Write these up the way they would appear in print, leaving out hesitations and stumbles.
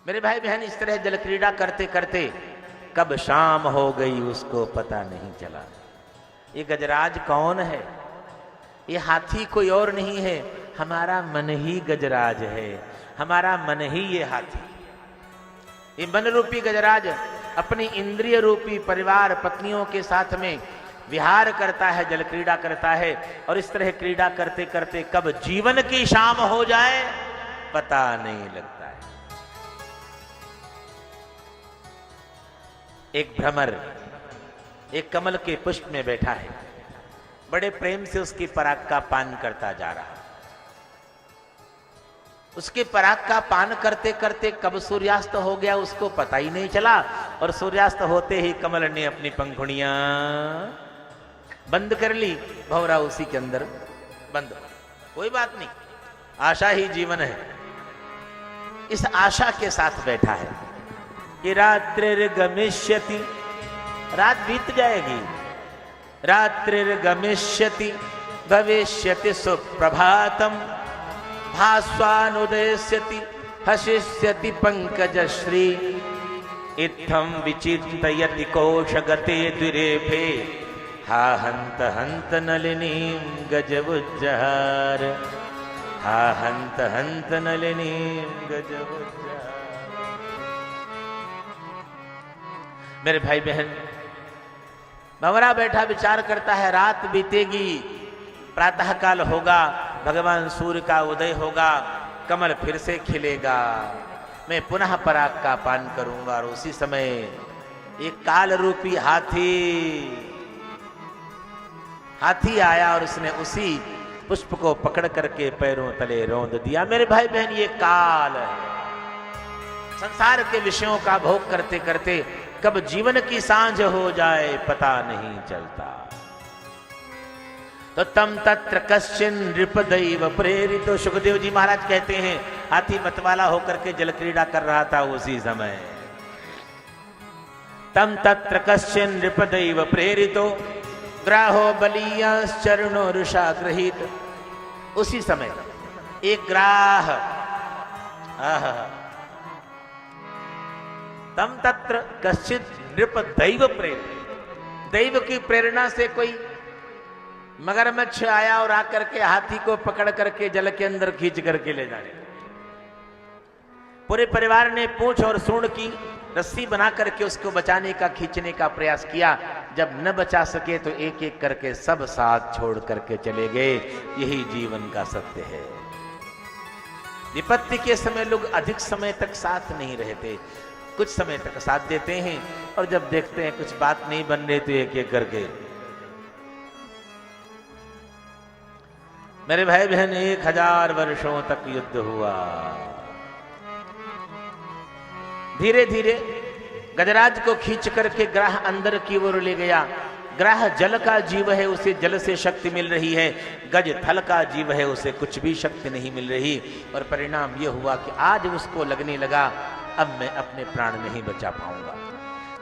मेरे भाई बहन, इस तरह जल क्रीड़ा करते करते कब शाम हो गई उसको पता नहीं चला। ये गजराज कौन है? ये हाथी कोई और नहीं है, हमारा मन ही गजराज है, हमारा मन ही ये हाथी। ये मन रूपी गजराज अपनी इंद्रिय रूपी परिवार पत्नियों के साथ में विहार करता है, जल क्रीड़ा करता है, और इस तरह क्रीड़ा करते करते कब जीवन की शाम हो जाए पता नहीं लगता है। एक भ्रमर एक कमल के पुष्प में बैठा है, बड़े प्रेम से उसकी पराग का पान करता जा रहा। उसके पराग का पान करते करते कब सूर्यास्त हो गया उसको पता ही नहीं चला, और सूर्यास्त होते ही कमल ने अपनी पंखुड़ियां बंद कर ली, भंवरा उसी के अंदर बंद। कोई बात नहीं, आशा ही जीवन है। इस आशा के साथ बैठा है कि रात्रिर्गमिष्यति, रात बीत जाएगी, रात्रिर्गमिष्यति भविष्यति सुप्रभातम, भास्वानुदयस्यति हसिष्यति पंकजश्री, इत्थं विचिन्तयति कोशगते द्विरेफे, हा हंत हंत नलिनीं गजवुज्जहार, हा हंत हंत नलिनीं गजवुज्जहार। मेरे भाई बहन, भंवरा बैठा विचार करता है, रात बीतेगी, प्रातः काल होगा, भगवान सूर्य का उदय होगा, कमल फिर से खिलेगा, मैं पुनः पराग का पान करूंगा। और उसी समय एक काल रूपी हाथी आया और उसने उसी पुष्प को पकड़ करके पैरों तले रौंद दिया। मेरे भाई बहन, ये काल है। संसार के विषयों का भोग करते करते कब जीवन की सांझ हो जाए पता नहीं चलता। तो तम तत्र कश्चिन नृपदैव प्रेरितो, सुखदेव जी महाराज कहते हैं, हाथी मतवाला होकर के जल क्रीड़ा कर रहा था उसी समय। तम तत्र कश्चिन नृपदैव प्रेरितो, ग्राहो बलीयांश्चरणो रुषा गृहीत। उसी समय एक ग्राह, तम तत्र कश्चित नृप दैव प्रेरित, दैव की प्रेरणा से कोई मगरमच्छ आया और आकर के हाथी को पकड़ करके जल के अंदर खींच करके ले जाने। पूरे परिवार ने पूंछ और सूंड की रस्सी बना करके उसको बचाने का, खींचने का प्रयास किया। जब न बचा सके तो एक एक करके सब साथ छोड़ करके चले गए। यही जीवन का सत्य है। विपत्ति के समय लोग अधिक समय तक साथ नहीं रहते, कुछ समय तक साथ देते हैं, और जब देखते हैं कुछ बात नहीं बन रही तो एक एक करके। मेरे भाई बहन, 1000 वर्षों तक युद्ध हुआ। धीरे धीरे गजराज को खींच करके ग्राह अंदर की ओर ले गया। ग्राह जल का जीव है, उसे जल से शक्ति मिल रही है। गज थल का जीव है, उसे कुछ भी शक्ति नहीं मिल रही। और परिणाम यह हुआ कि आज उसको लगने लगा, अब मैं अपने प्राण नहीं बचा पाऊंगा।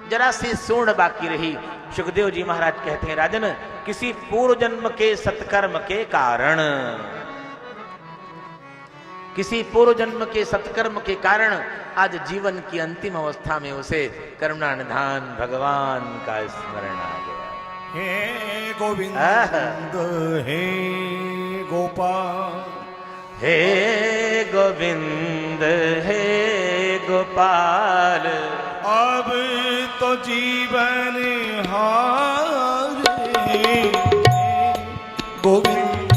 जरा सी सूंड बाकी रही। सुखदेव जी महाराज कहते हैं, राजन, किसी पूर्व जन्म के सत्कर्म के कारण, किसी पूर्व जन्म के सत्कर्म के कारण आज जीवन की अंतिम अवस्था में उसे करुणा निधान भगवान का स्मरण आ गया। हे गोविंद, हे गोपाल, हे गोविंद, हे गोपाल, अब तो जीवन हार गोविंद,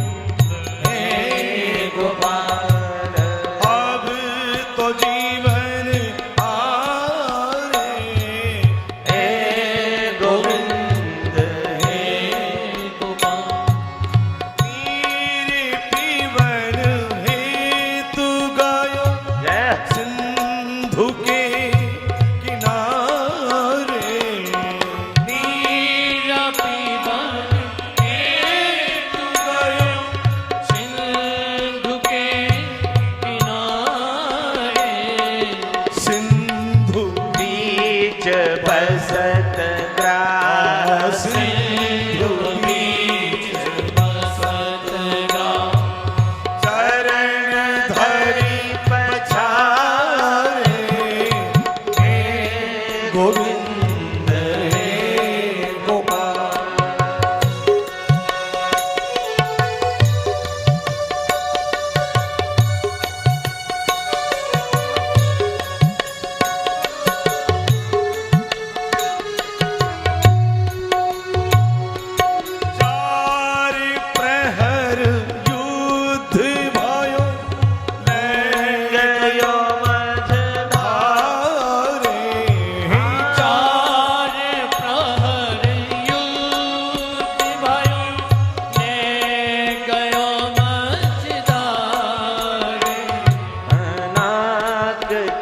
हे गोपाल, अब तो जीवन हार हे गोविंद, हे गोपाल, नीर पीवन हेतु गायो सिंधु के बसत ग्राह, सिंधु बीच बसत ग्राह, चरण धरि पछारे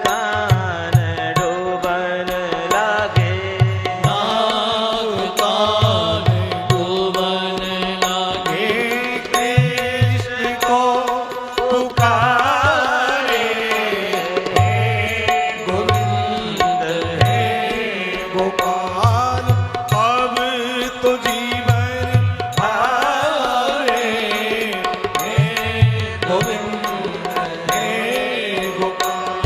कान डूबन लागे, नाग कान डूबन लागे, कृष्ण को पुकारे, गोविंद हे गोपाल, अब तो जीवन हारे, हे गोविंद हे गोपाल।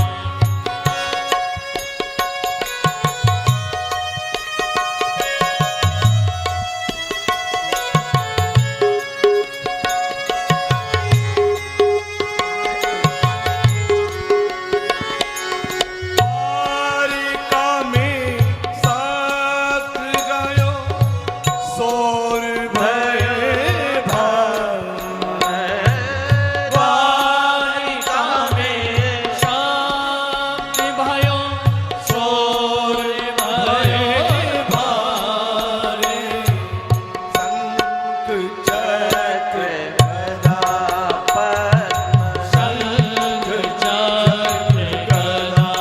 द्वारिका में साथ गायो, सोर भये भाई, द्वारिका में साथ गायो, सोर भये भाई, शंख चक्र गदा पद्म, शंख चक्र गदा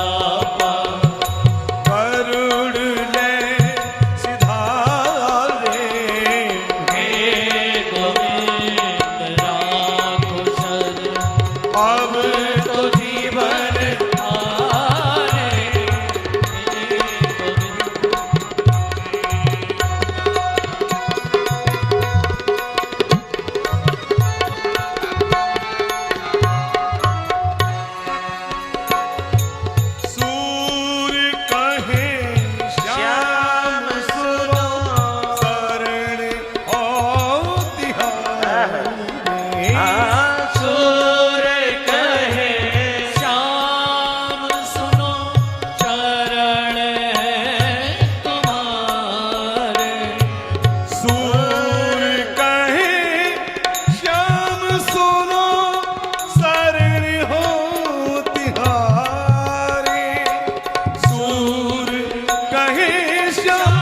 पद्म, गरुड़ ले सिधारे, हे गोविंद राखो सद, अब तो जीवन हारे, हे गोविंद। सूर्य कहे श्याम सुनो, शरण हो तिहारे, सूर्य कहे श्याम सुनो, शरण है तुम्हारे, सूर्य कहे श्याम सुनो, शरण हो तिहारे, सूर्य कहे श्याम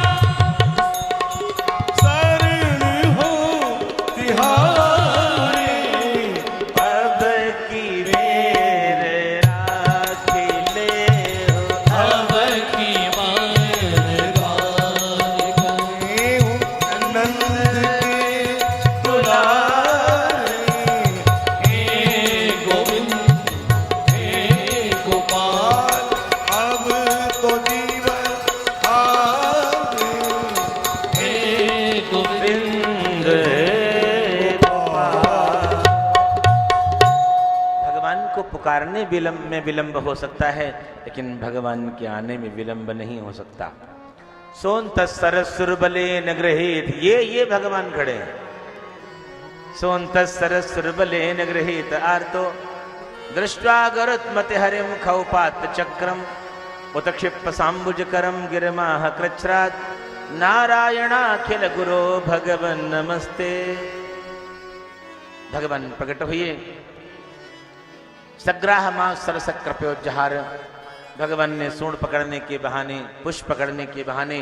शरण हो तिहारे, अब की बेर राख ले हो, अब की नंद के दुलारे, हे गोविंद हे गोपाल, अब तो जीवन हारे, हे गोविंद बिंद गोपाल। भगवान को पुकारने में विलंब हो सकता है, लेकिन भगवान के आने में विलंब नहीं हो सकता। सोन तत्सरसुर बले न गृहीत, ये भगवान खड़े हैं। सोन तत्सरसुर बले न गृहीत आर्तो दृष्ट्वा गरुत्मते हरिम खौपात चक्रम उत क्षिप्त सांबुजकरम गिरमाह कृच्छ्रात् नारायणाखिल गुरो भगवन नमस्ते। भगवान प्रकट हुए, सग्राह मां सरसक्रप्योज्जहार। भगवान ने सूंड पकड़ने के बहाने, पुष्प पकड़ने के बहाने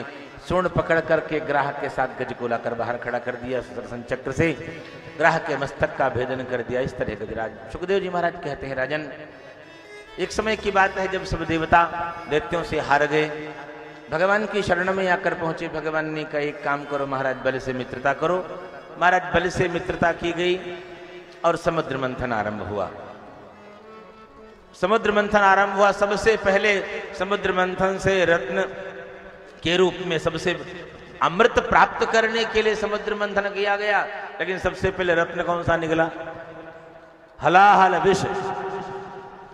सूंड पकड़ करके ग्राह के साथ गज को लाकर बाहर खड़ा कर दिया। सुदर्शन चक्र से ग्राह के मस्तक का भेदन कर दिया। इस तरह गजराज। सुखदेव जी महाराज कहते हैं, राजन एक समय की बात है जब सब देवता दैत्यों से हार गए, भगवान की शरण में आकर पहुंचे। भगवान ने कहा एक काम करो महाराज, बल से मित्रता करो। महाराज बल से मित्रता की गई और समुद्र मंथन आरंभ हुआ। समुद्र मंथन आरंभ हुआ। सबसे पहले समुद्र मंथन से रत्न के रूप में सबसे अमृत प्राप्त करने के लिए समुद्र मंथन किया गया, लेकिन सबसे पहले रत्न कौन सा निकला? हलाहल विष।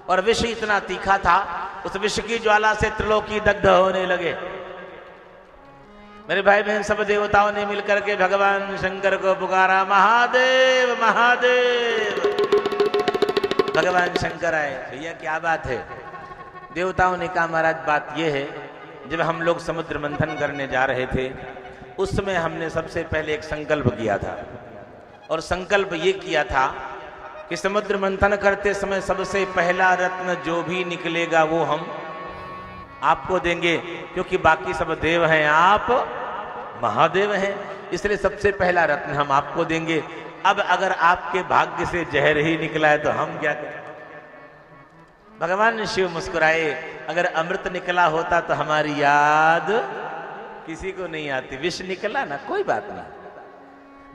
और विष इतना तीखा था, उस विष की ज्वाला से त्रिलोकी दग्ध होने लगे। मेरे भाई बहन सब देवताओं ने मिलकर के भगवान शंकर को पुकारा, महादेव महादेव। भगवान शंकर आए। भैया क्या बात है? देवताओं ने कहा महाराज बात यह है, जब हम लोग समुद्र मंथन करने जा रहे थे उस समय हमने सबसे पहले एक संकल्प किया था, और संकल्प ये किया था कि समुद्र मंथन करते समय सबसे पहला रत्न जो भी निकलेगा वो हम आपको देंगे, क्योंकि बाकी सब देव हैं, आप महादेव हैं, इसलिए सबसे पहला रत्न हम आपको देंगे। अब अगर आपके भाग्य से जहर ही निकला है तो हम क्या करें? भगवान शिव मुस्कुराए, अगर अमृत निकला होता तो हमारी याद किसी को नहीं आती। विष निकला ना, कोई बात नहीं।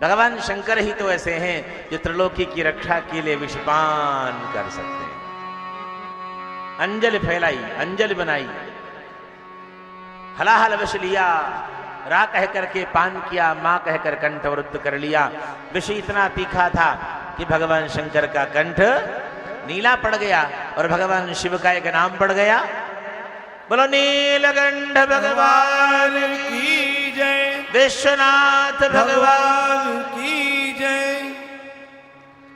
भगवान शंकर ही तो ऐसे हैं जो त्रिलोकी की रक्षा के लिए विषपान कर सकते हैं। अंजलि फैलाई, अंजलि बनाई, हलाहल विष लिया, रा कह करके पान किया, मां कहकर कंठ अवरुद्ध कर लिया। विष इतना तीखा था कि भगवान शंकर का कंठ नीला पड़ गया और भगवान शिव का एक नाम पड़ गया। बोलो नीलकंठ भगवान की जय, विश्वनाथ भगवान की जय।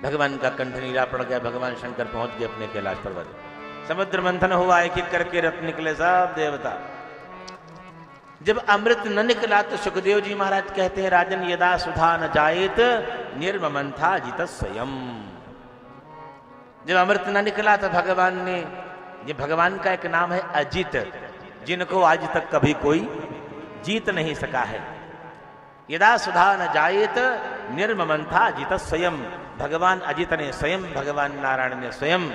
भगवान का कंठ नीला पड़ गया। भगवान शंकर पहुंच गए अपने कैलाश पर्वत। समुद्र मंथन हुआ, एक एक करके रथ निकले सब देवता। जब अमृत न निकला तो सुखदेव जी महाराज कहते हैं, राजन यदा सुधा न जायेत निर्ममंथा जित स्वयं। जब अमृत न निकला तो भगवान ने, ये भगवान का एक नाम है अजित, जिनको आज तक कभी कोई जीत नहीं सका है। यदा सुधा न जायेत निर्ममंथा जित स्वयं। भगवान अजित ने स्वयं, भगवान नारायण ने स्वयं।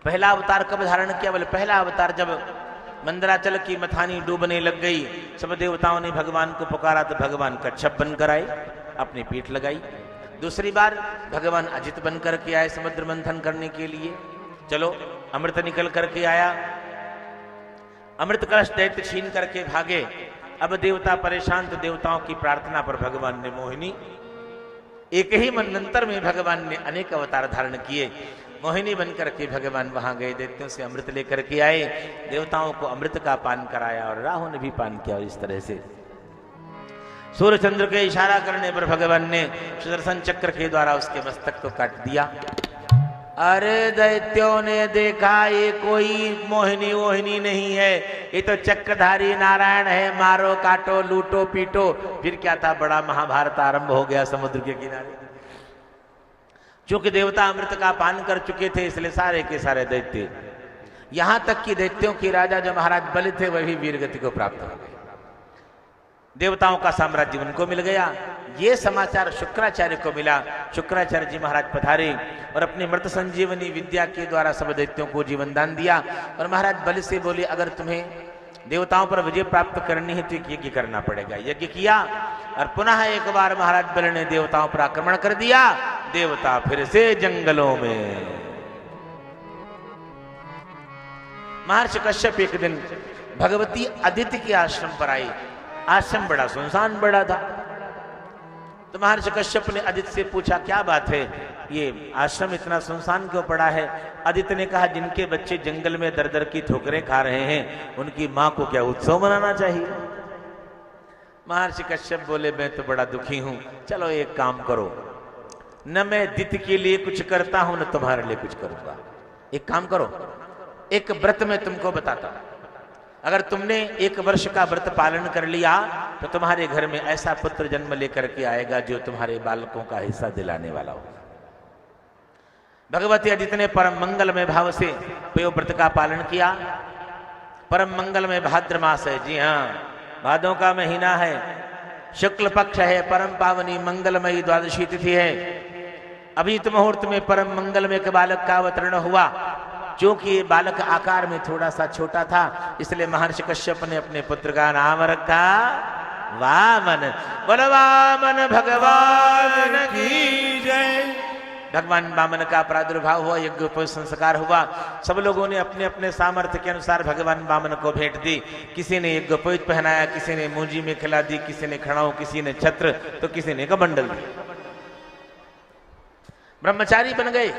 पहला अवतार कब धारण किया? बोले पहला अवतार जब मंदराचल की मथानी डूबने लग गई, सब देवताओं ने भगवान को पुकारा तो भगवान कच्छप बनकर आए, अपनी पीठ लगाई। दूसरी बार भगवान अजित बनकर के आए समुद्र मंथन करने के लिए। चलो अमृत निकल करके आया, अमृत कलश दैत्य छीन करके भागे। अब देवता परेशान, तो देवताओं की प्रार्थना पर भगवान ने मोहिनी, एक ही मनवंतर में भगवान ने अनेक अवतार धारण किए। मोहिनी बनकर के भगवान वहां गए, दैत्यों से अमृत लेकर के आए, देवताओं को अमृत का पान कराया और राहु ने भी पान किया। और इस तरह से सूर्य चंद्र के इशारा करने पर भगवान ने सुदर्शन चक्र के द्वारा उसके मस्तक को काट दिया। अरे दैत्यों ने देखा ये कोई मोहिनी वोहिनी नहीं है, ये तो चक्रधारी नारायण है, मारो काटो लूटो पीटो। फिर क्या था, बड़ा महाभारत आरंभ हो गया समुद्र के किनारे। चूंकि देवता अमृत का पान कर चुके थे, इसलिए सारे के सारे दैत्य, यहां तक कि दैत्यों के राजा जो महाराज बलि थे वह भी वीरगति को प्राप्त हो गए। देवताओं का साम्राज्य उनको मिल गया। ये समाचार शुक्राचार्य को मिला। शुक्राचार्य जी महाराज पधारे और अपनी मृत संजीवनी विद्या के द्वारा सब दैत्यों को जीवन दान दिया। और महाराज बलि से बोले, अगर तुम्हें देवताओं पर विजय प्राप्त करनी है तो यज्ञ करना पड़ेगा। यज्ञ किया और पुनः एक बार महाराज बलि ने देवताओं पर आक्रमण कर दिया। देवता फिर से जंगलों में। महर्षि कश्यप एक दिन भगवती अदिति के आश्रम पर आए। आश्रम बड़ा सुनसान बड़ा था। तो महर्षि कश्यप ने अदिति से पूछा, क्या बात है, ये आश्रम इतना सुनसान क्यों पड़ा है? अदिति ने कहा, जिनके बच्चे जंगल में दर दर की ठोकरें खा रहे हैं, उनकी मां को क्या उत्सव मनाना चाहिए? महर्षि कश्यप बोले, मैं तो बड़ा दुखी हूं। चलो एक काम करो, न मैं दिति के लिए कुछ करता हूं, न तुम्हारे लिए कुछ करूंगा। एक काम करो, एक व्रत मैं तुमको बताता हूं। अगर तुमने 1 वर्ष का व्रत पालन कर लिया तो तुम्हारे घर में ऐसा पुत्र जन्म लेकर के आएगा जो तुम्हारे बालकों का हिस्सा दिलाने वाला हो। भगवती अदिति ने परम मंगलमय भाव से व्रत का पालन किया। परम मंगलमय भाद्र मास है, जी हाँ, भादों का महीना है, शुक्ल पक्ष है, परम पावनी मंगलमयी द्वादशी तिथि है। अभी तो मुहूर्त में परम मंगलमय के बालक का अवतरण हुआ। क्योंकि ये बालक आकार में थोड़ा सा छोटा था, इसलिए महर्षि कश्यप ने अपने पुत्र का नाम रखा वामन। बोलो वामन भगवान की जय। भगवान वामन का प्रादुर्भाव हुआ, यज्ञोपवीत संस्कार हुआ। सब लोगों ने अपने अपने सामर्थ्य के अनुसार भगवान वामन को भेंट दी। किसी ने यज्ञोपवीत पहनाया, किसी ने मूंजी में खिला दी, किसी ने खड़ाऊ, किसी ने छत्र, तो किसी ने कमंडल दी। ब्रह्मचारी बन गए।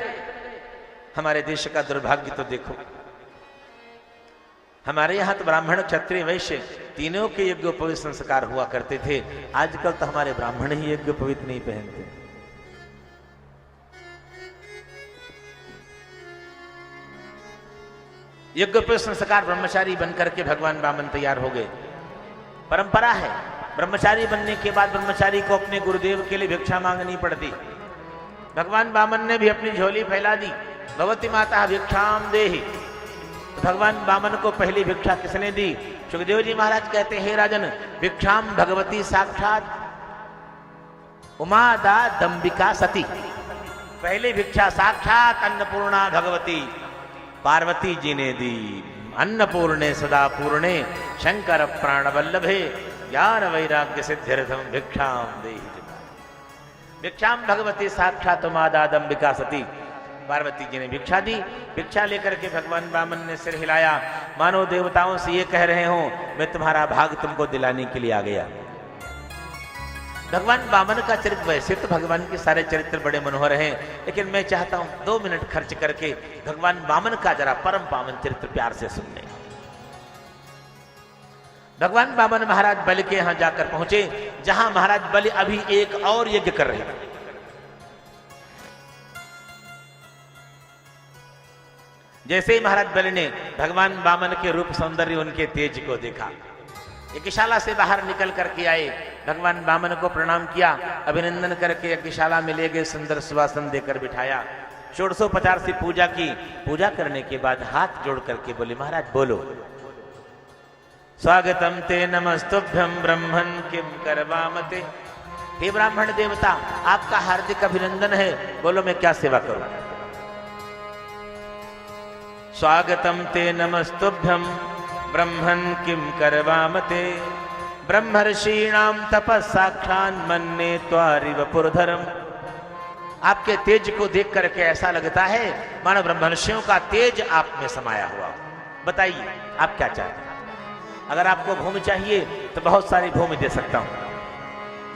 हमारे देश का दुर्भाग्य तो देखो, हमारे यहां तो ब्राह्मण क्षत्रिय वैश्य तीनों के यज्ञोपवीत संस्कार हुआ करते थे। आजकल तो हमारे ब्राह्मण ही यज्ञोपवीत नहीं पहनते। यज्ञोपवीत संस्कार ब्रह्मचारी बनकर के भगवान वामन तैयार हो गए। परंपरा है, ब्रह्मचारी बनने के बाद ब्रह्मचारी को अपने गुरुदेव के लिए भिक्षा मांगनी पड़ती। भगवान वामन ने भी अपनी झोली फैला दी, भगवती माता भिक्षाम देहि। तो भगवान वामन को पहली भिक्षा किसने दी? सुखदेव जी महाराज कहते हैं, राजन, भिक्षाम भगवती साक्षात उमा दा दंबिका सती। पहली भिक्षा साक्षात अन्नपूर्णा भगवती पार्वती जी ने दी। अन्नपूर्णे सदा पूर्णे शंकर प्राण वल्लभे ज्ञान वैराग्य सिद्ध्यर्थम भिक्षाम देहि जगन्नाथ। भिक्षाम भगवती साक्षात मादादंबिका सती। पार्वती जी ने भिक्षा दी। भिक्षा लेकर के भगवान वामन ने सिर हिलाया, मानो देवताओं से ये कह रहे हो मैं तुम्हारा भाग तुमको दिलाने के लिए आ गया। भगवान वामन का चरित्र, वैसे तो भगवान के सारे चरित्र बड़े मनोहर हैं, लेकिन मैं चाहता हूं 2 मिनट खर्च करके भगवान वामन का जरा परम पावन चरित्र प्यार से सुनने। भगवान वामन महाराज बलि के यहां जाकर पहुंचे, जहां महाराज बलि अभी एक और यज्ञ कर रहे हैं। जैसे ही महाराज बलि ने भगवान वामन के रूप सौंदर्य, उनके तेज को देखा, यज्ञशाला से बाहर निकल करके आए, भगवान वामन को प्रणाम किया, अभिनंदन करके यज्ञशाला में ले गए, सुंदर सुवासन देकर बिठाया, षोडशोपचार से पूजा की। पूजा करने के बाद हाथ जोड़ करके बोले, महाराज बोलो, स्वागतम ते नमस्तुभ्यं ब्रह्मन् किम करवामते। हे ब्राह्मण देवता, आपका हार्दिक अभिनंदन है, बोलो मैं क्या सेवा करूं। स्वागतम ते नमस्तुभ्यं ब्रह्मन् किम करवामते। ब्रह्मर्षीणां तपस्साक्षान् मन्ये त्वारिव पुरधरम। आपके तेज को देख करके ऐसा लगता है मानो ब्रह्मर्षियों का तेज आप में समाया हुआ। बताइए आप क्या चाहते हैं? अगर आपको भूमि चाहिए तो बहुत सारी भूमि दे सकता हूं,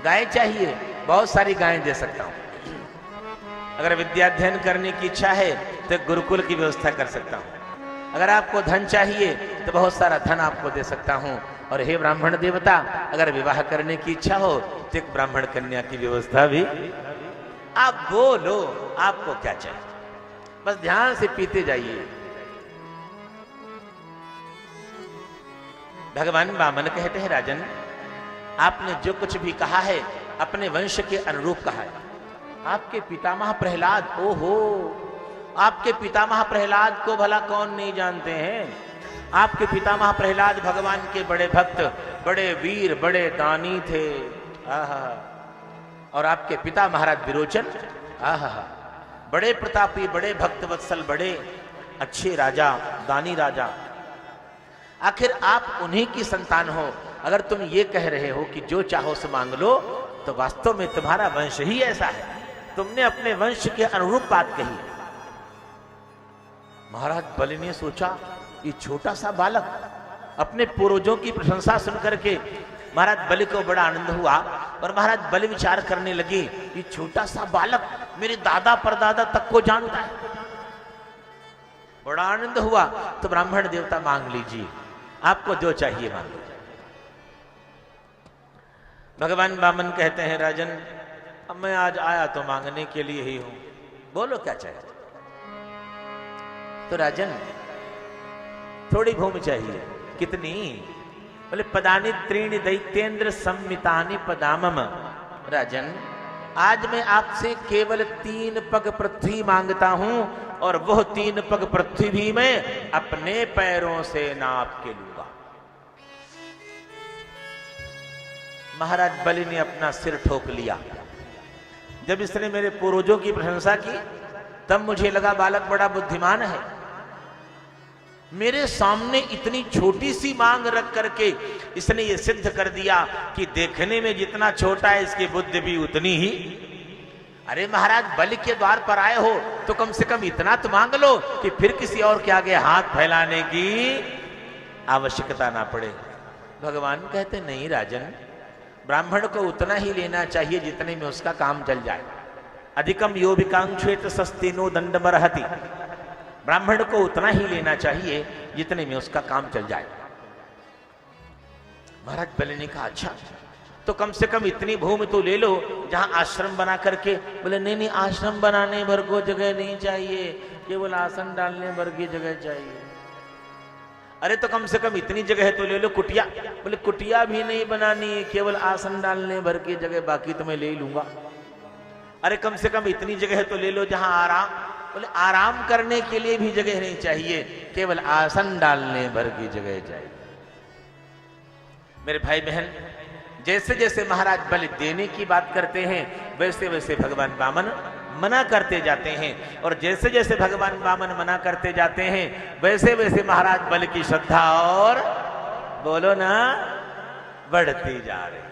गाय चाहिए बहुत सारी गायें दे सकता हूं, अगर विद्याध्ययन करने की इच्छा है तो गुरुकुल की व्यवस्था कर सकता हूं, अगर आपको धन चाहिए तो बहुत सारा धन आपको दे सकता हूं, और हे ब्राह्मण देवता, अगर विवाह करने की इच्छा हो तो एक ब्राह्मण कन्या की व्यवस्था भी। आप बोलो आपको क्या चाहिए, बस ध्यान से पीते जाइए। भगवान वामन कहते हैं, राजन आपने जो कुछ भी कहा है अपने वंश के अनुरूप कहा है। आपके पितामह प्रहलाद, ओहो, आपके पितामह प्रहलाद को भला कौन नहीं जानते हैं। आपके पितामह प्रहलाद भगवान के बड़े भक्त, बड़े वीर, बड़े दानी थे। आहा। और आपके पिता महाराज विरोचन, आहा, बड़े प्रतापी, बड़े भक्त वत्सल, बड़े अच्छे राजा, दानी राजा। आखिर आप उन्हीं की संतान हो। अगर तुम ये कह रहे हो कि जो चाहो सो मांग लो, तो वास्तव में तुम्हारा वंश ही ऐसा है, तुमने अपने वंश के अनुरूप बात कही। महाराज बलि ने सोचा, ये छोटा सा बालक, अपने पूर्वजों की प्रशंसा सुनकर के महाराज बलि को बड़ा आनंद हुआ, और महाराज बलि विचार करने लगे, ये छोटा सा बालक मेरे दादा परदादा तक को जानता है। बड़ा आनंद हुआ। तो ब्राह्मण देवता, मांग लीजिए, आपको जो चाहिए मांग लीजिए। भगवान वामन कहते हैं, राजन अब मैं आज आया तो मांगने के लिए ही हूं, बोलो क्या चाहिए। तो राजन थोड़ी भूमि चाहिए। कितनी? बोले पदानि त्रीणि दैत्येंद्र सम्मितानि पदामम। राजन आज मैं आपसे केवल 3 पग पृथ्वी मांगता हूं, और वह 3 पग पृथ्वी भी मैं अपने पैरों से नाप के लूंगा। महाराज बलि ने अपना सिर ठोक लिया। जब इसने मेरे पूर्वजों की प्रशंसा की तब मुझे लगा बालक बड़ा बुद्धिमान है। मेरे सामने इतनी छोटी सी मांग रख करके इसने ये सिद्ध कर दिया कि देखने में जितना छोटा है इसकी बुद्धि भी उतनी ही। अरे महाराज बलि के द्वार पर आए हो तो कम से कम इतना तो मांग लो कि फिर किसी और के आगे हाथ फैलाने की आवश्यकता ना पड़े। भगवान कहते नहीं राजन, ब्राह्मण को उतना ही लेना चाहिए जितने में उसका काम चल जाए। अधिकम यो विकांक्षेत सस्तिनो दंडमर्हति। ब्राह्मण को उतना ही लेना चाहिए जितने में उसका काम चल जाए। महाराज बलि ने कहा अच्छा तो कम से कम इतनी भूमि तो ले लो जहां आश्रम बना करके। बोले नहीं नहीं, आश्रम बनाने भर को जगह नहीं चाहिए, केवल आसन डालने भर की जगह चाहिए। अरे तो कम से कम इतनी जगह तो ले लो, कुटिया। बोले कुटिया भी नहीं बनानी, केवल आसन डालने भर की जगह, बाकी तो मैं ले ही लूंगा। अरे कम से कम इतनी जगह तो ले लो जहां आराम, बोले आराम करने के लिए भी जगह नहीं चाहिए, केवल आसन डालने भर की जगह चाहिए। मेरे भाई बहन, जैसे जैसे महाराज बलि देने की बात करते हैं वैसे वैसे भगवान वामन मना करते जाते हैं। और जैसे जैसे भगवान वामन मना करते जाते हैं वैसे वैसे महाराज बलि की श्रद्धा और बोलो ना बढ़ती जा रही।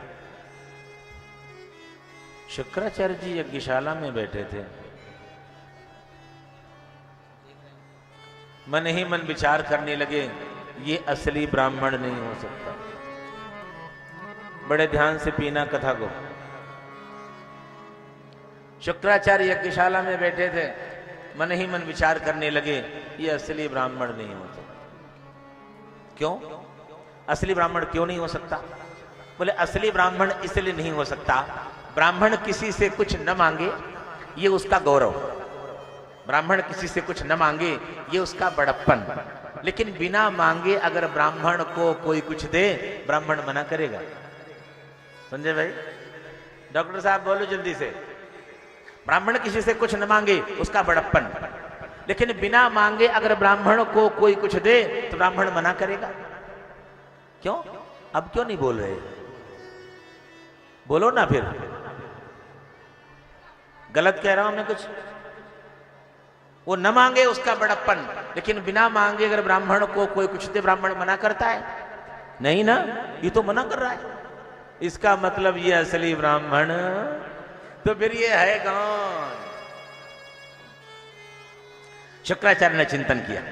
शुक्राचार्य जी यज्ञशाला में बैठे थे, मन ही मन विचार करने लगे ये असली ब्राह्मण नहीं हो सकता। बड़े ध्यान से पीना कथा को। शुक्राचार्य यज्ञशाला में बैठे थे, मन ही मन विचार करने लगे ये असली ब्राह्मण नहीं हो सकता। क्यों? असली ब्राह्मण क्यों नहीं हो सकता? बोले असली ब्राह्मण इसलिए नहीं हो सकता, ब्राह्मण किसी से कुछ न मांगे ये उसका गौरव, ब्राह्मण किसी से कुछ न मांगे ये उसका बड़प्पन, लेकिन बिना मांगे अगर ब्राह्मण को कोई कुछ दे ब्राह्मण मना करेगा? संजय भाई, डॉक्टर साहब बोलो जल्दी से। ब्राह्मण किसी से कुछ न मांगे उसका बड़प्पन, लेकिन बिना मांगे अगर ब्राह्मण को कोई कुछ दे तो ब्राह्मण मना करेगा। क्यों? अब क्यों नहीं बोल रहे? बोलो ना फिर। गलत कह रहा हूं मैं कुछ? वो न मांगे उसका बड़प्पन, लेकिन बिना मांगे अगर ब्राह्मण को कोई कुछ दे ब्राह्मण मना करता है? नहीं ना, ये तो मना कर रहा है। इसका मतलब ये असली ब्राह्मण, तो फिर ये है कौन? शुक्राचार्य ने चिंतन किया।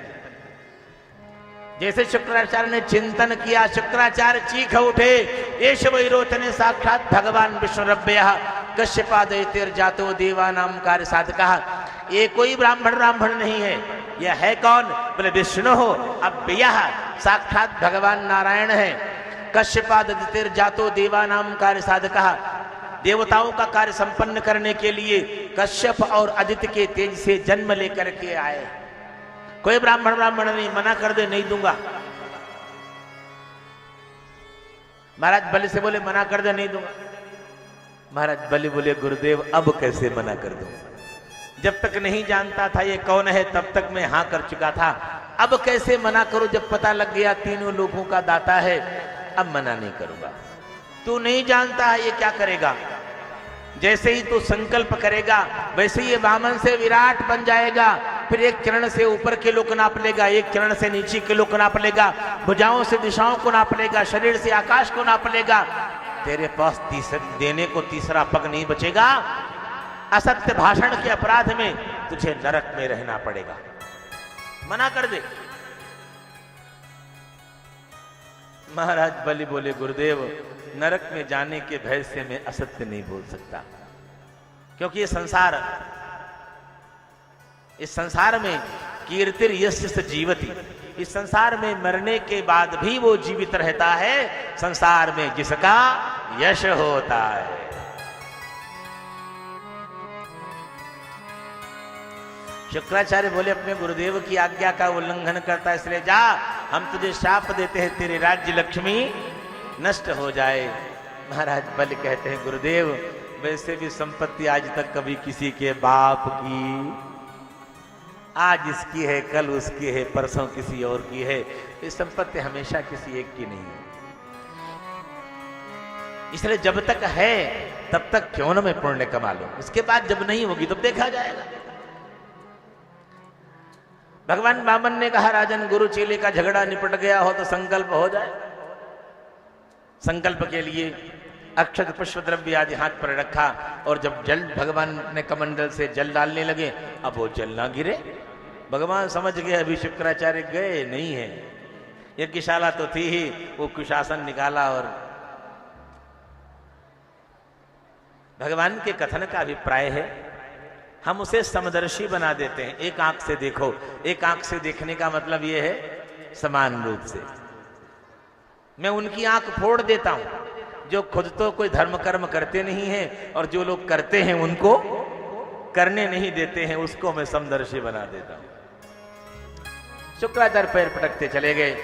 जैसे शुक्राचार्य ने चिंतन किया, शुक्राचार्य चीख उठे, एष वैरोचने साक्षात भगवान विष्णुरव्यः कश्यपादयतेर जातो देवानाम कार्य साधकः। ये कोई ब्राह्मण नहीं है, यह है कौन? बोले विष्णु हो अव्ययः, साक्षात भगवान नारायण है। कश्यपादयतेर जातो देवानाम कार्य साधकः, देवताओं का कार्य संपन्न करने के लिए कश्यप और आदित्य के तेज से जन्म लेकर के आए। कोई ब्राह्मण नहीं, मना कर दे नहीं दूंगा। महाराज बलि से बोले मना कर दे नहीं दूंगा। महाराज बलि बोले गुरुदेव अब कैसे मना कर दूं? जब तक नहीं जानता था ये कौन है तब तक मैं हाँ कर चुका था, अब कैसे मना करूं? जब पता लग गया तीनों लोगों का दाता है, अब मना नहीं करूंगा। तू नहीं जानता है ये क्या करेगा, जैसे ही तू संकल्प करेगा वैसे ये वामन से विराट बन जाएगा। फिर एक चरण से ऊपर के लोग नाप लेगा, एक चरण से नीचे के लोग नाप लेगा, भुजाओं से दिशाओं को नाप लेगा, शरीर से आकाश को नाप लेगा। तेरे पास देने को तीसरा पग नहीं बचेगा। असत्य भाषण के अपराध में तुझे नरक में रहना पड़ेगा। मना कर दे। महाराज बलि बोले गुरुदेव नरक में जाने के भय से मैं असत्य नहीं बोल सकता, क्योंकि इस संसार में कीर्तिर यस्य जीवति, इस संसार में मरने के बाद भी वो जीवित रहता है, संसार में जिसका यश होता है। शुक्राचार्य बोले अपने गुरुदेव की आज्ञा का उल्लंघन करता है, इसलिए जा, हम तुझे शाप देते हैं तेरी राज्य लक्ष्मी नष्ट हो जाए। महाराज बलि कहते हैं गुरुदेव वैसे भी संपत्ति आज तक कभी किसी के बाप की, आज इसकी है कल उसकी है परसों किसी और की है, ये संपत्ति हमेशा किसी एक की नहीं है। इसलिए जब तक है तब तक क्यों न मैं पुण्य कमा लूं, उसके बाद जब नहीं होगी तब देखा जाएगा। भगवान वामन ने कहा राजन गुरु चेले का झगड़ा निपट गया हो तो संकल्प हो जाए। संकल्प के लिए अक्षत पुष्प द्रव्य आदि हाथ पर रखा, और जब जल भगवान ने कमंडल से जल डालने लगे, अब वो जल ना गिरे। भगवान समझ गए अभी शुक्राचार्य गए नहीं है, यज्ञशाला तो थी ही, वो कुशासन निकाला और भगवान के कथन का अभिप्राय है हम उसे समदर्शी बना देते हैं। एक आंख से देखो, एक आंख से देखने का मतलब यह है समान रूप से। मैं उनकी आंख फोड़ देता हूं जो खुद तो कोई धर्म कर्म करते नहीं हैं, और जो लोग करते हैं उनको करने नहीं देते हैं, उसको मैं समदर्शी बना देता हूं। शुक्राचार्य पैर पटकते चले गए।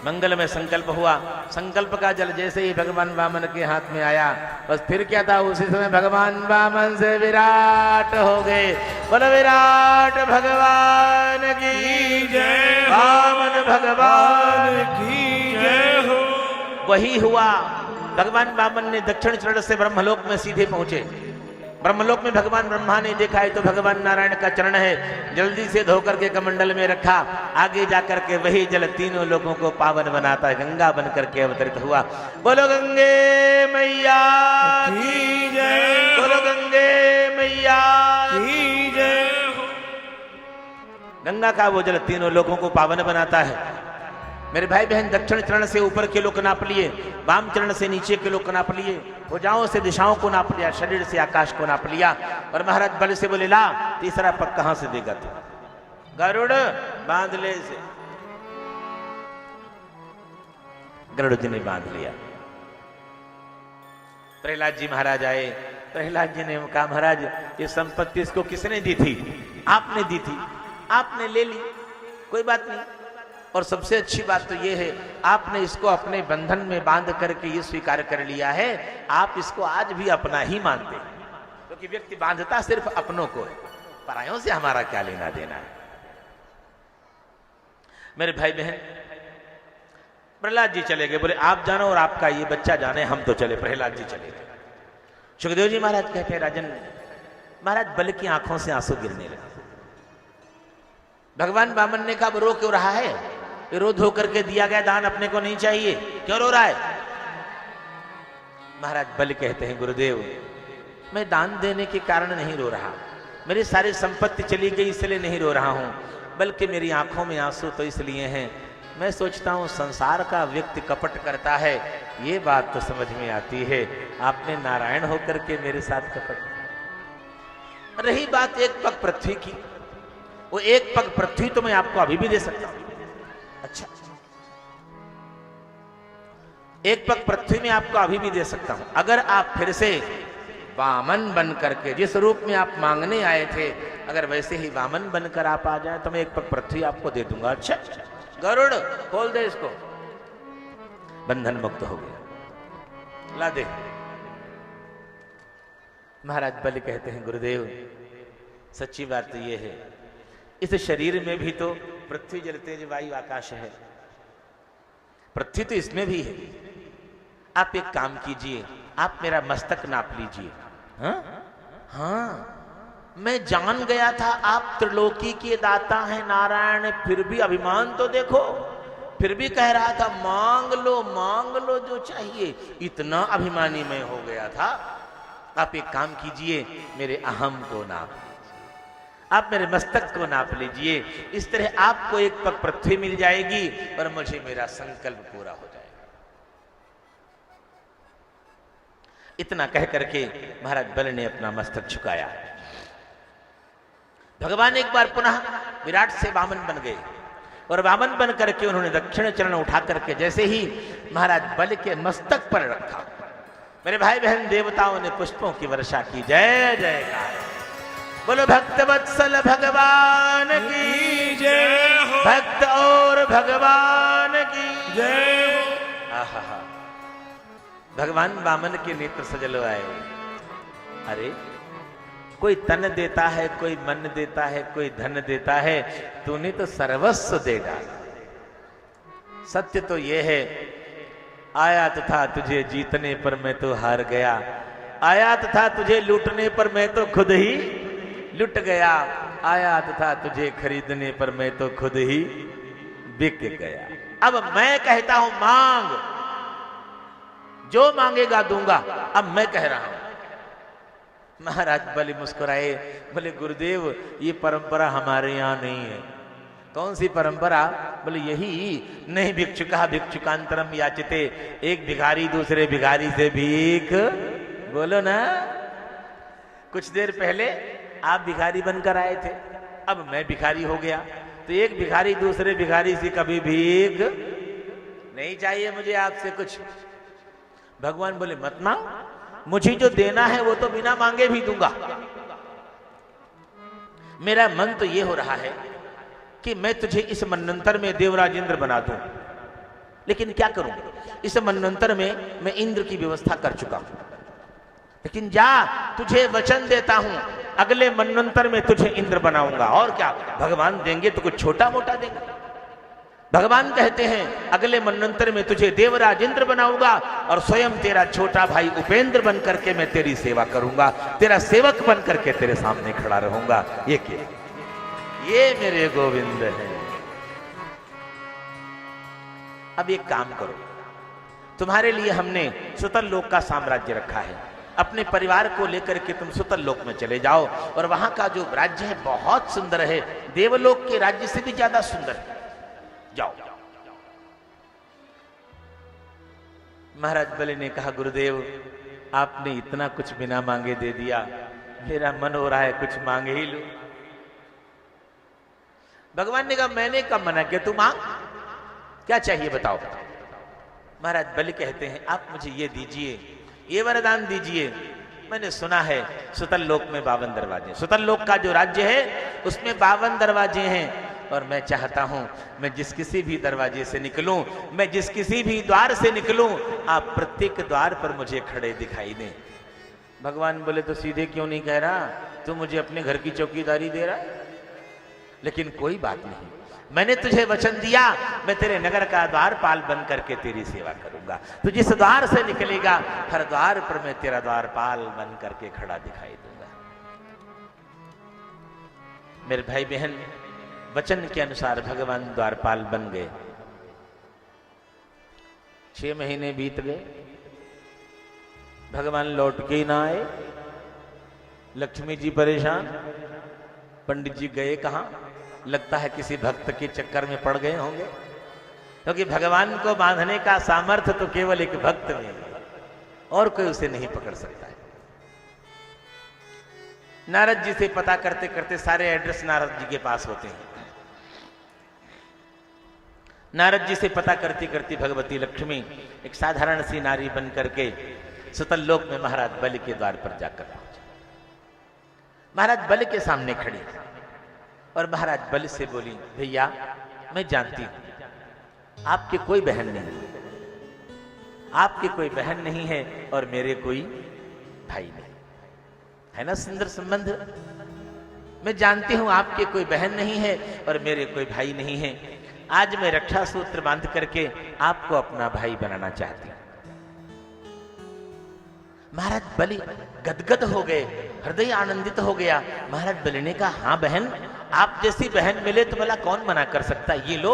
मंगल में संकल्प हुआ, संकल्प का जल जैसे ही भगवान वामन के हाथ में आया, बस फिर क्या था, उसी समय भगवान वामन से विराट हो गए। बोलो विराट भगवान की जय, वामन भगवान की जय हो। वही हुआ, भगवान वामन ने दक्षिण चरण से ब्रह्मलोक में सीधे पहुंचे। ब्रह्मलोक में भगवान ब्रह्मा ने देखा है तो भगवान नारायण का चरण है, जल्दी से धोकर के कमंडल में रखा। आगे जाकर के वही जल तीनों लोगों को पावन बनाता है, गंगा बन करके अवतरित हुआ। बोलो गंगे मैया की जय, बोलो गंगे मैया की जय। गंगा का वो जल तीनों लोगों को पावन बनाता है। मेरे भाई बहन, दक्षिण चरण से ऊपर के लोग नाप लिए, वाम चरण से नीचे के लोग नाप लिए, भुजाओं से दिशाओं को नाप लिया, शरीर से आकाश को नाप लिया। और महाराज बल से बोले, ला तीसरा पग कहां से देगा तू? गरुड़ बांध ले से। गरुड़ जी ने बांध लिया। प्रहलाद जी महाराज आए। प्रहलाद जी ने कहा, महाराज ये संपत्ति इसको किसने दी थी? आपने दी थी, आपने ले ली, कोई बात नहीं। और सबसे अच्छी बात तो ये है, आपने इसको अपने बंधन में बांध करके ये स्वीकार कर लिया है, आप इसको आज भी अपना ही मानते हैं। क्योंकि व्यक्ति बांधता सिर्फ अपनों को है, परायों से हमारा क्या लेना देना है। मेरे भाई बहन, प्रहलाद जी चले गए, बोले आप जानो और आपका ये बच्चा जाने, हम तो चले। प्रहलाद जी चले गए। सुखदेव जी महाराज कहते हैं, राजन महाराज बल की आंखों से आंसू गिरने लगे। भगवान वामन ने कहा, रो क्यों रहा है? रो धो करके दिया गया दान अपने को नहीं चाहिए, क्यों रो रहा है? महाराज बल कहते हैं, गुरुदेव मैं दान देने के कारण नहीं रो रहा, मेरी सारी संपत्ति चली गई इसलिए नहीं रो रहा हूं, बल्कि मेरी आंखों में आंसू तो इसलिए हैं, मैं सोचता हूं संसार का व्यक्ति कपट करता है, ये बात तो समझ में आती है, आपने नारायण होकर के मेरे साथ कपट। रही बात एक पग पृथ्वी की, वो एक पग पृथ्वी तो मैं आपको अभी भी दे सकता हूं। अच्छा, एक पग पृथ्वी में आपको अभी भी दे सकता हूं, अगर आप फिर से वामन बन करके जिस रूप में आप मांगने आए थे, अगर वैसे ही वामन बनकर आप आ जाए तो मैं एक पग पृथ्वी आपको दे दूंगा। अच्छा, गरुड़ खोल दे इसको। बंधन मुक्त हो गया, ला दे। महाराज बलि कहते हैं, गुरुदेव सच्ची बात तो ये है, इस शरीर में भी तो पृथ्वी जल तेज वायु आकाश है, पृथ्वी तो इसमें भी है। आप एक काम कीजिए, आप मेरा मस्तक नाप लीजिए। हाँ, मैं जान गया था आप त्रिलोकी के दाता हैं नारायण, फिर भी अभिमान तो देखो, फिर भी कह रहा था मांग लो जो चाहिए, इतना अभिमानी मैं हो गया था। आप एक काम कीजिए, मेरे अहम को नाप लीजिए, आप मेरे मस्तक को नाप लीजिए, इस तरह आपको एक पग पृथ्वी मिल जाएगी और मुझे मेरा संकल्प पूरा हो जाएगा। इतना कह करके महाराज बल ने अपना मस्तक झुकाया। भगवान एक बार पुनः विराट से वामन बन गए और वामन बन करके उन्होंने दक्षिण चरण उठा करके जैसे ही महाराज बल के मस्तक पर रखा, मेरे भाई बहन देवताओं ने पुष्पों की वर्षा की। जय जयकार, बोलो भक्त वत्सल भगवान की जय हो, भक्त और भगवान की जय हो। आहा, भगवान वामन के नेत्र सजल आए। अरे कोई तन देता है, कोई मन देता है, कोई धन देता है, तूने तो सर्वस्व दे डाला। सत्य तो यह है, आया था तुझे जीतने पर मैं तो हार गया, आया था तुझे लूटने पर मैं तो खुद ही लुट गया, आया था तुझे खरीदने पर मैं तो खुद ही बिक गया। अब मैं कहता हूं मांग, जो मांगेगा दूंगा, अब मैं कह रहा हूं। महाराज बलि मुस्कुराए, बोले गुरुदेव ये परंपरा हमारे यहां नहीं है। कौन सी परंपरा? बोले यही, नहीं भिक्षुका भिक्षुकांतरम याचिते, एक भिखारी दूसरे भिखारी से भीख। बोलो ना, कुछ देर पहले आप भिखारी बनकर आए थे, अब मैं भिखारी हो गया, तो एक भिखारी दूसरे भिखारी से कभी भीख नहीं चाहिए मुझे आपसे कुछ। भगवान बोले मत मांग, मुझे जो देना है वो तो बिना मांगे भी दूंगा। मेरा मन तो ये हो रहा है कि मैं तुझे इस मनंतर में देवराज इंद्र बना दूं, लेकिन क्या करूं, इस मनंतर में मैं इंद्र की व्यवस्था कर चुका हूं, लेकिन जा तुझे वचन देता हूं अगले मनंतर में तुझे इंद्र बनाऊंगा। और क्या भगवान देंगे तो कुछ छोटा मोटा देंगे, भगवान कहते हैं अगले मनवंतर में तुझे देवराज इंद्र बनाऊंगा और स्वयं तेरा छोटा भाई उपेंद्र बन करके मैं तेरी सेवा करूंगा, तेरा सेवक बन करके तेरे सामने खड़ा रहूंगा। ये क्या, ये मेरे गोविंद है। अब एक काम करो, तुम्हारे लिए हमने सुतल लोक का साम्राज्य रखा है, अपने परिवार को लेकर के तुम सुतल लोक में चले जाओ और वहां का जो राज्य है बहुत सुंदर है, देवलोक के राज्य से भी ज्यादा सुंदर है। जाओ। महाराज बलि ने कहा गुरुदेव आपने इतना कुछ बिना मांगे दे दिया, मेरा मन हो रहा है कुछ मांगे ही लो। भगवान ने कहा मैंने कब मना किया, तू मांग, क्या चाहिए बताओ। महाराज बलि कहते हैं आप मुझे ये दीजिए, ये वरदान दीजिए। मैंने सुना है सुतल लोक में 52 दरवाजे, सुतल लोक का जो राज्य है उसमें 52 दरवाजे हैं और मैं चाहता हूं मैं जिस किसी भी दरवाजे से निकलूं, मैं जिस किसी भी द्वार से निकलूं, आप प्रत्येक द्वार पर मुझे खड़े दिखाई दें। भगवान बोले तो सीधे क्यों नहीं कह रहा, तू मुझे अपने घर की चौकीदारी दे रहा है। लेकिन कोई बात नहीं, मैंने तुझे वचन दिया मैं तेरे नगर का द्वारपाल बन करके तेरी सेवा करूंगा। तू जिस द्वार से निकलेगा हर द्वार पर मैं तेरा द्वारपाल बन करके खड़ा दिखाई दूंगा। मेरे भाई बहन, वचन के अनुसार भगवान द्वारपाल बन गए। 6 महीने बीत गए, भगवान लौट के ही ना आए। लक्ष्मी जी परेशान, पंडित जी गए कहां, लगता है किसी भक्त के चक्कर में पड़ गए होंगे, क्योंकि भगवान को बांधने का सामर्थ्य तो केवल एक भक्त में है और कोई उसे नहीं पकड़ सकता है। नारद जी से पता करते करते सारे एड्रेस नारद जी के पास होते हैं। नारद जी से पता करती करती भगवती लक्ष्मी एक साधारण सी नारी बन करके सुतल लोक में महाराज बलि के द्वार पर जाकर पहुंचे। महाराज बलि के सामने खड़ी और महाराज बलि से बोली भैया मैं जानती हूं आपके कोई बहन नहीं, आपके कोई बहन नहीं है और मेरे कोई भाई नहीं है। ना सुंदर संबंध। मैं जानती हूं आपके कोई बहन नहीं है और मेरे कोई भाई नहीं है। आज मैं रक्षा सूत्र बांध करके आपको अपना भाई बनाना चाहती हूं। महाराज बलि गदगद हो गए, हृदय आनंदित हो गया। महाराज बलि ने कहा हाँ बहन, आप जैसी बहन मिले तो भला कौन मना कर सकता। ये लो।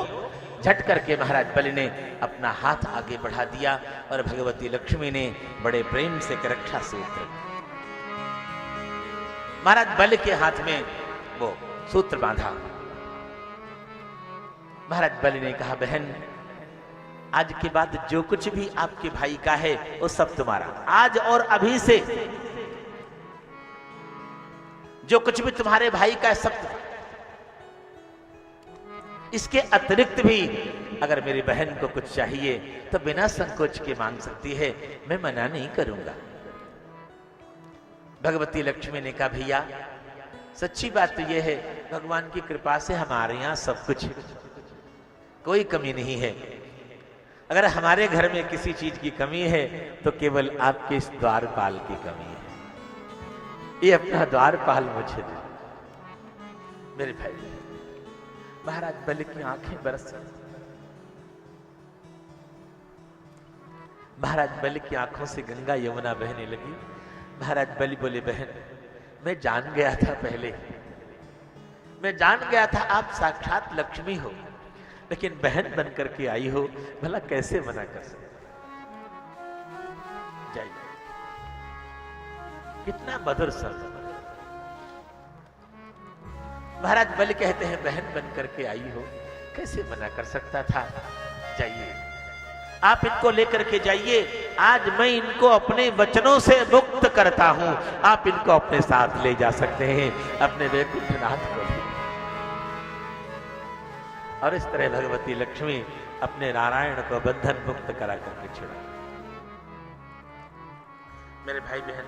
झट करके महाराज बलि ने अपना हाथ आगे बढ़ा दिया और भगवती लक्ष्मी ने बड़े प्रेम से रक्षा सूत्र महाराज बलि के हाथ में वो सूत्र बांधा। महाराज बलि ने कहा बहन आज के बाद जो कुछ भी आपके भाई का है वो सब तुम्हारा। आज और अभी से जो कुछ भी तुम्हारे भाई का है सब तुम्हारा। इसके अतिरिक्त भी अगर मेरी बहन को कुछ चाहिए तो बिना संकोच के मांग सकती है, मैं मना नहीं करूंगा। भगवती लक्ष्मी ने कहा भैया सच्ची बात तो यह है भगवान की कृपा से हमारे यहां सब कुछ है, कोई कमी नहीं है। अगर हमारे घर में किसी चीज की कमी है तो केवल आपके इस द्वारपाल की कमी है। ये अपना द्वारपाल मुझे दे। मेरे भाई महाराज बलि की आंखें बरस, महाराज बलि की आंखों से गंगा यमुना बहने लगी। महाराज बलि बोले बहन मैं जान गया था, पहले मैं जान गया था आप साक्षात लक्ष्मी हो, लेकिन बहन बन करके आई हो, भला कैसे मना कर सकते। जाइए। कितना मधुर शब्द। महाराज बलि कहते हैं बहन बन करके आई हो, कैसे मना कर सकता था। जाइए आप इनको लेकर के जाइए, आज मैं इनको अपने वचनों से मुक्त करता हूं। आप इनको अपने साथ ले जा सकते हैं, अपने वैकुंठनाथ को भी। और इस तरह भगवती लक्ष्मी अपने नारायण को बंधन मुक्त करा करके छोड़ा। मेरे भाई बहन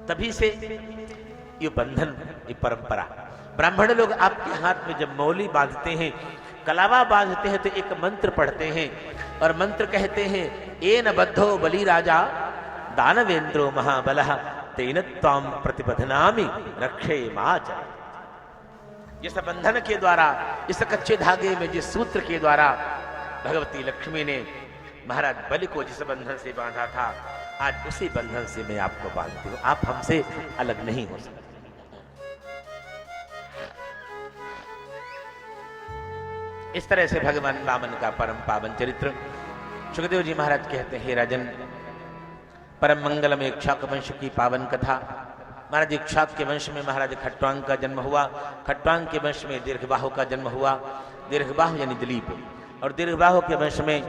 तभी से ये बंधन, ये परंपरा, ब्राह्मण लोग आपके हाथ में जब मौली बांधते हैं, कलावा बांधते हैं तो एक मंत्र पढ़ते हैं और मंत्र कहते हैं एन बद्धो बलि राजा दानवेंद्रो महाबलः तेन त्वाम प्रतिबध्नामि रक्षे माच। जिस बंधन के द्वारा, इस कच्चे धागे में जिस सूत्र के द्वारा भगवती लक्ष्मी ने महाराज बलि को जिस बंधन से बांधा था, आज उसी बंधन से मैं आपको बांधती हूं। आप हमसे अलग नहीं हो सकते। इस तरह से भगवान वामन का परम पावन चरित्र सुखदेव जी महाराज कहते हैं, राजन, परम मंगलम इक्ष्वाक वंश की पावन कथा। महाराज इक्ष्वाक के वंश में महाराज खट्वांग का जन्म हुआ, खट्वांग के वंश में दीर्घबाहु का जन्म हुआ, दीर्घबाहु यानी दिलीप, और दीर्घबाहु के वंश में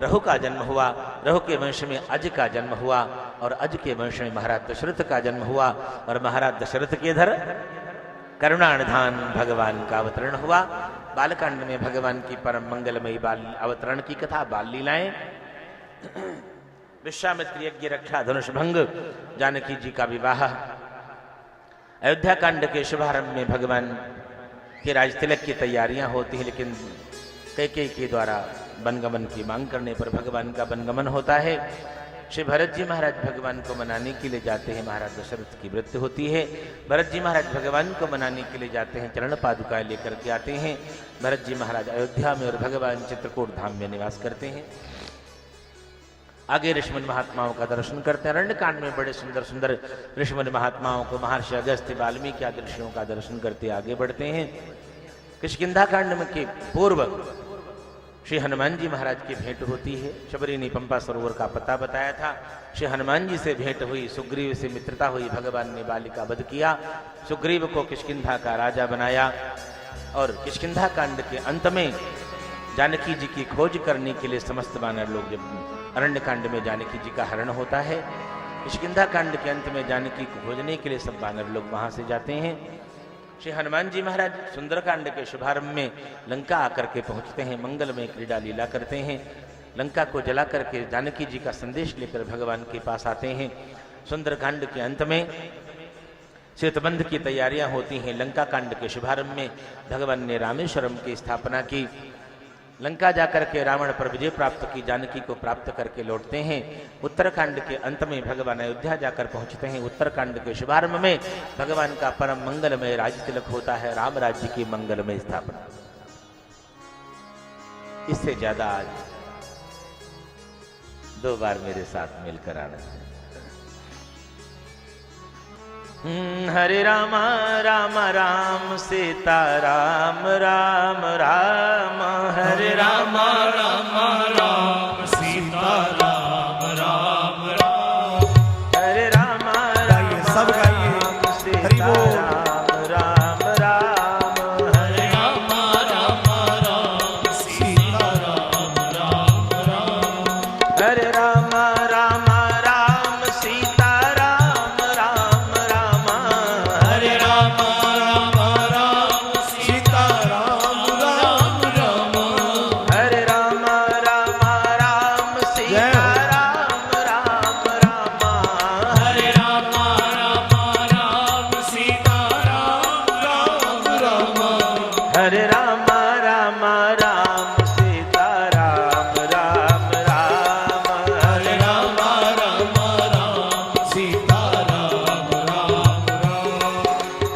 रहु का जन्म हुआ, रहु के वंश में अज का जन्म हुआ, और अज के वंश में महाराज दशरथ का जन्म हुआ, और महाराज दशरथ के इधर करुणानिधान भगवान का अवतरण हुआ। बालकांड में भगवान की परम मंगलमयी बाल अवतरण की कथा, बाल लीलाएं, विश्वामित्र यज्ञ रक्षा, धनुष भंग, जानकी जी का विवाह, अयोध्या कांड के शुभारंभ में भगवान के राज तिलक की तैयारियां होती हैं, लेकिन कैकेयी के द्वारा वनगमन की मांग करने पर भगवान का वनगमन होता है। श्री भरत जी महाराज भगवान को मनाने के लिए जाते हैं, महाराज दशरथ की मृत्यु होती है। भरत जी महाराज भगवान को मनाने के लिए जाते हैं, चरण पादुकाएं लेकर के आते हैं। भरत जी महाराज अयोध्या में और भगवान चित्रकूट धाम में निवास करते हैं। आगे ऋषिमुनि महात्माओं का दर्शन करते हैं। अरण्य कांड में बड़े सुंदर सुंदर ऋषिमुनि महात्माओं को महर्षि अगस्त्य, वाल्मीकि आदि ऋषियों का दर्शन करते आगे बढ़ते हैं। किष्किंधा कांड में के पूर्व श्री हनुमान जी महाराज की भेंट होती है। शबरी ने पंपा सरोवर का पता बताया था, श्री हनुमान जी से भेंट हुई, सुग्रीव से मित्रता हुई, भगवान ने बाली का वध किया, सुग्रीव को किष्किंधा का राजा बनाया, और किष्किंधा कांड के अंत में जानकी जी की खोज करने के लिए समस्त वानर लोग, जब अरण्य कांड में जानकी जी का हरण होता है, किष्किंधा कांड के अंत में जानकी को खोजने के लिए सब वानर लोग वहां से जाते हैं। श्री हनुमान जी महाराज सुंदरकांड के शुभारंभ में लंका आकर के पहुंचते हैं, मंगलमय क्रीड़ा लीला करते हैं, लंका को जला करके जानकी जी का संदेश लेकर भगवान के पास आते हैं। सुंदरकांड के अंत में सेतुबंध की तैयारियां होती हैं। लंका कांड के शुभारंभ में भगवान ने रामेश्वरम की स्थापना की, लंका जाकर के रावण पर विजय प्राप्त की, जानकी को प्राप्त करके लौटते हैं। उत्तरकांड के अंत में भगवान अयोध्या जाकर पहुंचते हैं। उत्तरकांड के शुभारंभ में भगवान का परम मंगलमय राज तिलक होता है, राम राज्य की मंगलमय स्थापना। इससे ज्यादा आज 2 बार मेरे साथ मिलकर आना है। हरे राम राम राम सीता राम राम राम, हरे राम राम राम सीता राम राम राम, हरे राम राम सब गाइए, हरि बोल, राम राम, हरे राम राम राम सीता राम राम राम, हरे राम राम राम सीता राम राम राम, हरे राम राम राम सीता राम राम राम, हरे राम राम राम सीता राम राम राम, हरे राम राम राम सीता राम राम राम, हरे राम राम राम सीता राम राम राम, हरे राम राम राम सीता राम राम राम,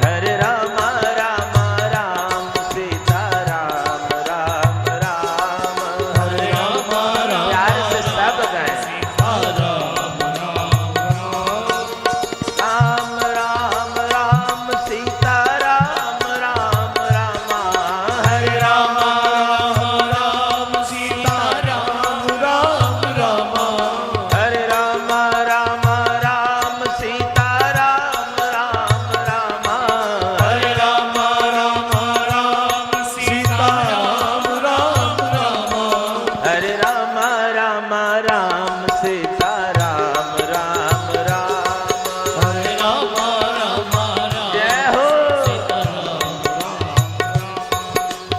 हरे राम राम राम सीता राम राम राम, हरे राम राम, प्यार से सब गाएं, राम राम राम सीता राम राम राम, हरे राम राम राम सीता राम राम राम, हरे राम राम राम सीता राम राम राम, हरे राम राम राम सीता राम राम राम, हरे राम राम राम सीता राम राम राम, हरे राम राम राम, जय हो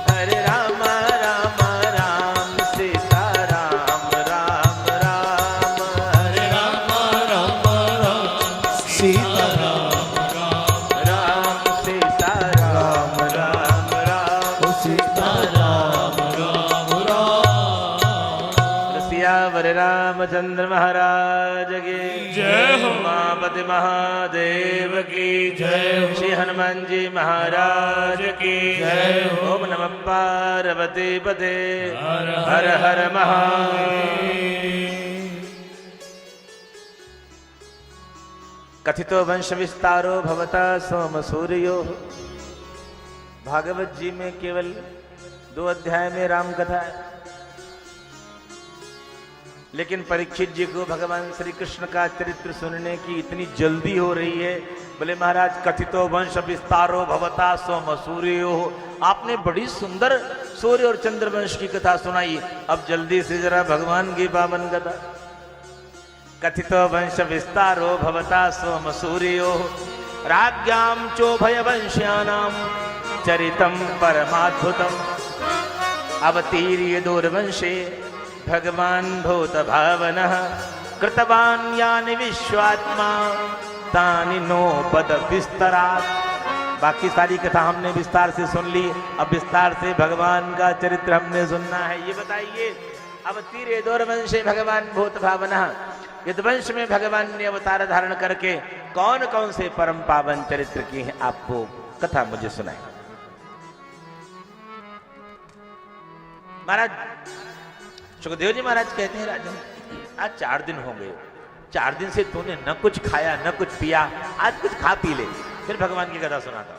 हरे राम राम राम सीता राम राम राम, हरे राम राम राम सीता राम राम राम, सीता राम राम राम, सीता राम राम राम, सियावर राम रामचंद्र महाराज की जय हो। उमापति महादेव की जय हो। श्री हनुमान जी महाराज की जय हो। ओम नमः पार्वती पते हर हर हर महादेव। कथितो वंश विस्तारो भवता सोम सूर्यो। भागवत जी में केवल 2 अध्याय में राम कथा है, लेकिन परीक्षित जी को भगवान श्री कृष्ण का चरित्र सुनने की इतनी जल्दी हो रही है। बोले महाराज कथितो वंश विस्तारो भवता सोम सूर्यो। आपने बड़ी सुंदर सूर्य और चंद्र वंश की कथा सुनाई, अब जल्दी से जरा भगवान की पावन कथा। कथितो वंश विस्तारो भवता सोम सूर्यो राज्ञाम चोभय वंश्यानाम चरितम परमाद्भुतम। अवतीर्य दूरवंशे भगवान भूत भावनः कृतवान यानि विश्वात्मा तानि नो पद विस्तरात्। बाकी सारी कथा हमने विस्तार से सुन ली, अब विस्तार से भगवान का चरित्र हमने सुनना है। ये बताइए, अवतीर्य दूरवंशे भगवान भूत भावनः, यदुवंश में भगवान ने अवतार धारण करके कौन कौन से परम पावन चरित्र की है, आपको कथा मुझे सुनाए। महाराज सुखदेव जी महाराज कहते हैं, राजन आज 4 दिन हो गए, 4 दिन से तूने न कुछ खाया न कुछ पिया, आज कुछ खा पी ले, फिर भगवान की कथा सुनाता।